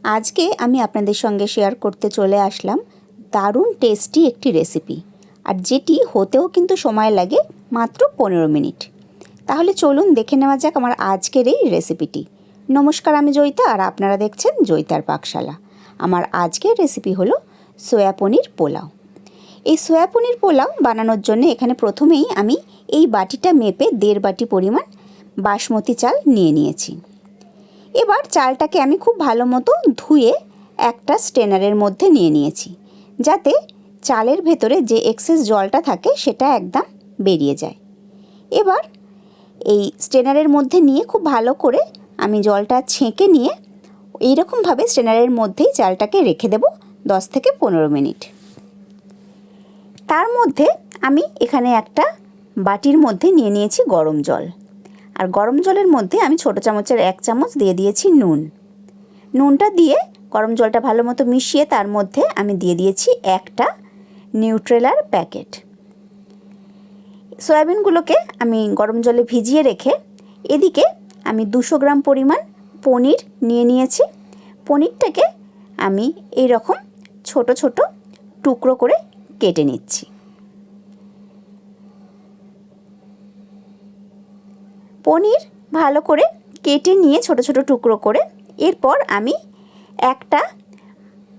আজকে আমি আপনাদের সঙ্গে শেয়ার করতে চলে আসলাম দারুণ টেস্টি একটি রেসিপি, আর যেটি হতেও কিন্তু সময় লাগে মাত্র 15 মিনিট। তাহলে চলুন দেখে নেওয়া যাক আমার আজকের এই রেসিপিটি। নমস্কার, আমি জয়িতা আর আপনারা দেখছেন জয়িতার পাকশালা। আমার আজকের রেসিপি হলো সয়া পনির পোলাও। এই সয়া পনির পোলাও বানানোর জন্য এখানে প্রথমেই আমি এই বাটিটা মেপে 1.5 বাটি পরিমাণ বাসমতি চাল নিয়েছি। এবার চালটাকে আমি খুব ভালো মতো ধুয়ে একটা স্ট্রেনারের মধ্যে নিয়েছি, যাতে চালের ভেতরে যে এক্সেস জলটা থাকে সেটা একদম বেরিয়ে যায়। এবার এই স্ট্রেনারের মধ্যে নিয়ে খুব ভালো করে আমি জলটা ছেঁকে নিয়ে এইরকমভাবে স্ট্রেনারের মধ্যেই চালটাকে রেখে দেব 10 থেকে 15 মিনিট। তার মধ্যে আমি এখানে একটা বাটির মধ্যে নিয়েছি গরম জল, আর গরম জলের মধ্যে আমি ছোটো চামচের 1 চামচ দিয়ে দিয়েছি নুনটা দিয়ে গরম জলটা ভালো মতো মিশিয়ে তার মধ্যে আমি দিয়ে দিয়েছি একটা নিউট্রেলার প্যাকেট। সয়াবিনগুলোকে আমি গরম জলে ভিজিয়ে রেখে এদিকে আমি 200 গ্রাম পরিমাণ পনির নিয়েছি। পনিরটাকে আমি এই রকম ছোট ছোট টুকরো করে কেটে নিচ্ছি। পনির ভালো করে কেটে নিয়ে ছোট ছোট টুকরো করে এরপর আমি একটা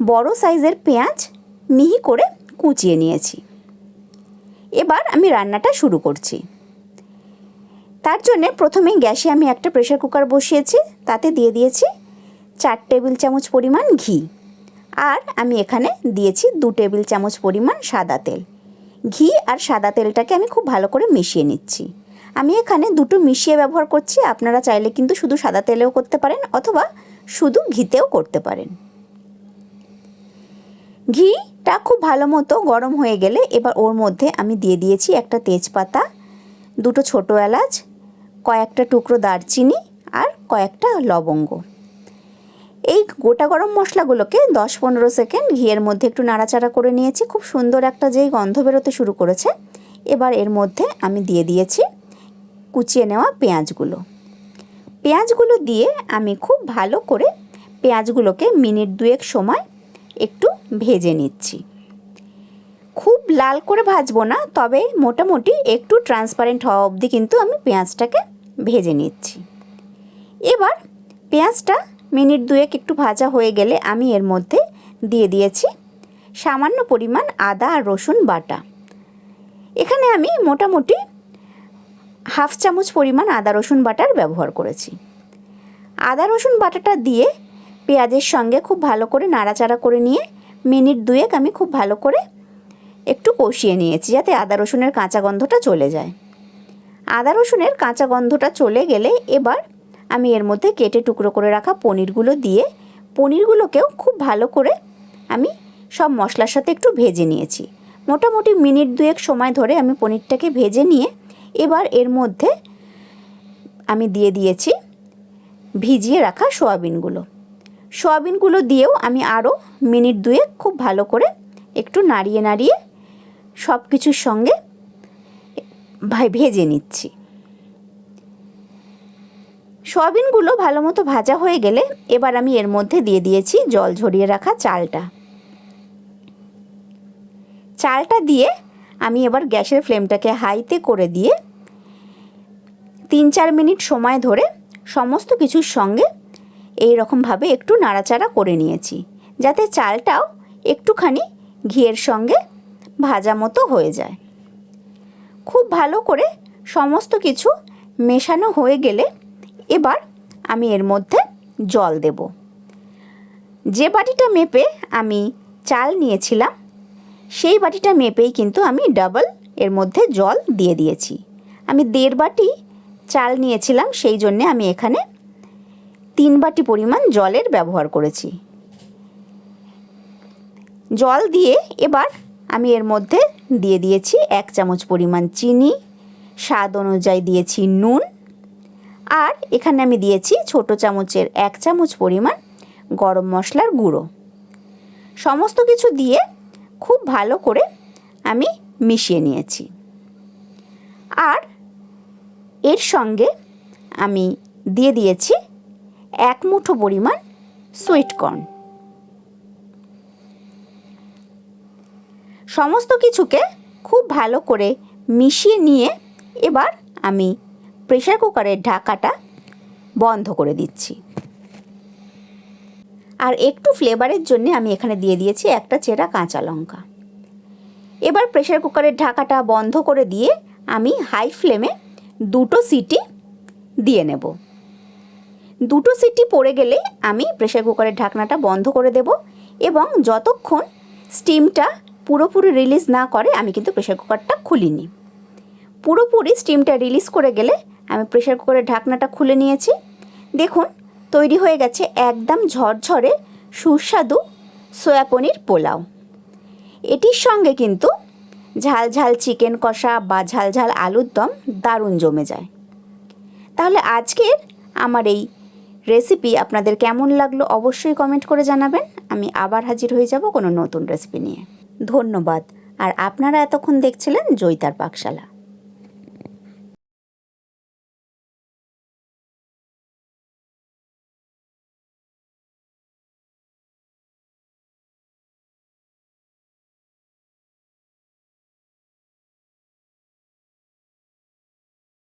বড় সাইজের পেঁয়াজ মিহি করে কুচিয়ে নিয়েছি। এবার আমি রান্নাটা শুরু করছি। তার জন্য প্রথমে গ্যাসে আমি একটা প্রেসার কুকার বসিয়েছি, তাতে দিয়ে দিয়েছি 4 টেবিল চামচ পরিমাণ ঘি, আর আমি এখানে দিয়েছি 2 টেবিল চামচ পরিমাণ সাদা তেল। ঘি আর সাদা তেলটাকে আমি খুব ভালো করে মিশিয়ে নিচ্ছি। আমি এখানে দুটো মিশিয়ে ব্যবহার করছি, আপনারা চাইলে কিন্তু শুধু সাদা তেলেও করতে পারেন অথবা শুধু ঘিতেও করতে পারেন। ঘিটা খুব ভালো মতো গরম হয়ে গেলে এবার ওর মধ্যে আমি দিয়ে দিয়েছি একটা তেজপাতা, 2টো ছোটো এলাচ, কয়েকটা টুকরো দারচিনি আর কয়েকটা লবঙ্গ। এই গোটা গরম মশলাগুলোকে 10-15 সেকেন্ড ঘিয়ের মধ্যে একটু নাড়াচাড়া করে নিয়েছি। খুব সুন্দর একটা যেই গন্ধ বেরোতে শুরু করেছে, এবার এর মধ্যে আমি দিয়ে দিয়েছি কুচিয়ে নেওয়া পেঁয়াজগুলো দিয়ে আমি খুব ভালো করে পেঁয়াজগুলোকে মিনিট 2 সময় একটু ভেজে নিচ্ছি। খুব লাল করে ভাজবো না, তবে মোটামুটি একটু ট্রান্সপারেন্ট হওয়া অবধি কিন্তু আমি পেঁয়াজটাকে ভেজে নিচ্ছি। এবার পেঁয়াজটা মিনিট 2 একটু ভাজা হয়ে গেলে আমি এর মধ্যে দিয়ে দিয়েছি সামান্য পরিমাণ আদা আর রসুন বাটা। এখানে আমি মোটামুটি 1/2 চামচ পরিমাণ আদা রসুন বাটার ব্যবহার করেছি। আদা রসুন বাটাটা দিয়ে পেঁয়াজের সঙ্গে খুব ভালো করে নাড়াচাড়া করে নিয়ে মিনিট 2 আমি খুব ভালো করে একটু কষিয়ে নিয়েছি, যাতে আদা রসুনের কাঁচা গন্ধটা চলে যায়। আদা রসুনের কাঁচা গন্ধটা চলে গেলে এবার আমি এর মধ্যে কেটে টুকরো করে রাখা পনিরগুলো দিয়ে পনিরগুলোকেও খুব ভালো করে আমি সব মশলার সাথে একটু ভেজে নিয়েছি। মোটামুটি মিনিট 2 সময় ধরে আমি পনিরটাকে ভেজে নিয়ে এবার এর মধ্যে আমি দিয়ে দিয়েছি ভিজিয়ে রাখা সোয়াবিনগুলো দিয়েও আমি আরও মিনিট 2 খুব ভালো করে একটু নাড়িয়ে সব কিছুর সঙ্গে ভেজে নিচ্ছি। সোয়াবিনগুলো ভালো মতো ভাজা হয়ে গেলে এবার আমি এর মধ্যে দিয়ে দিয়েছি জল ঝরিয়ে রাখা চালটা দিয়ে আমি এবার গ্যাসের ফ্লেমটাকে হাইতে করে দিয়ে 3-4 মিনিট সময় ধরে সমস্ত কিছুর সঙ্গে এই রকমভাবে একটু নাড়াচাড়া করে নিয়েছি, যাতে চালটাও একটুখানি ঘিয়ের সঙ্গে ভাজা মতো হয়ে যায়। খুব ভালো করে সমস্ত কিছু মেশানো হয়ে গেলে এবার আমি এর মধ্যে জল দেব। যে বাটিটা মেপে আমি চাল নিয়েছিলাম সেই বাটিটা মেপেই কিন্তু আমি ডাবল এর মধ্যে জল দিয়ে দিয়েছি। আমি 1.5 বাটি চাল নিয়েছিলাম, সেই জন্যে আমি এখানে 3 বাটি পরিমাণ জলের ব্যবহার করেছি। জল দিয়ে এবার আমি এর মধ্যে দিয়ে দিয়েছি 1 চামচ পরিমাণ চিনি, স্বাদ অনুযায়ী দিয়েছি নুন, আর এখানে আমি দিয়েছি ছোটো চামচের 1 চামচ পরিমাণ গরম মশলার গুঁড়ো। সমস্ত কিছু দিয়ে খুব ভালো করে আমি মিশিয়ে নিয়েছি। আর এর সঙ্গে আমি দিয়ে দিয়েছি 1 মুঠো পরিমাণ সুইট কর্ন। সমস্ত কিছুকে খুব ভালো করে মিশিয়ে নিয়ে এবার আমি প্রেসার কুকারের ঢাকাটা বন্ধ করে দিচ্ছি। আর একটু ফ্লেভারের জন্য আমি এখানে দিয়ে দিয়েছি একটা চেরা কাঁচা লঙ্কা। এবার প্রেসার কুকারের ঢাকাটা বন্ধ করে দিয়ে আমি হাই ফ্লেমে 2টো সিটি দিয়ে নেব। 2টো সিটি পড়ে গেলে আমি প্রেসার কুকারের ঢাকনাটা বন্ধ করে দেব এবং যতক্ষণ স্টিমটা পুরোপুরি রিলিজ না করে আমি কিন্তু প্রেসার কুকারটা খুলিনি। পুরোপুরি স্টিমটা রিলিজ করে গেলে আমি প্রেসার কুকারের ঢাকনাটা খুলে নিয়েছি। দেখুন তৈরি হয়ে গেছে একদম ঝরঝরে সুস্বাদু সয়া পনির পোলাও। এটির সঙ্গে কিন্তু ঝাল ঝাল চিকেন কষা বা ঝাল ঝাল আলুর দম দারুণ জমে যায়। তাহলে আজকের আমার এই রেসিপি আপনাদের কেমন লাগলো অবশ্যই কমেন্ট করে জানাবেন। আমি আবার হাজির হয়ে যাব কোনো নতুন রেসিপি নিয়ে। ধন্যবাদ। আর আপনারা এতক্ষণ দেখছিলেন জয়িতার পাকশালা।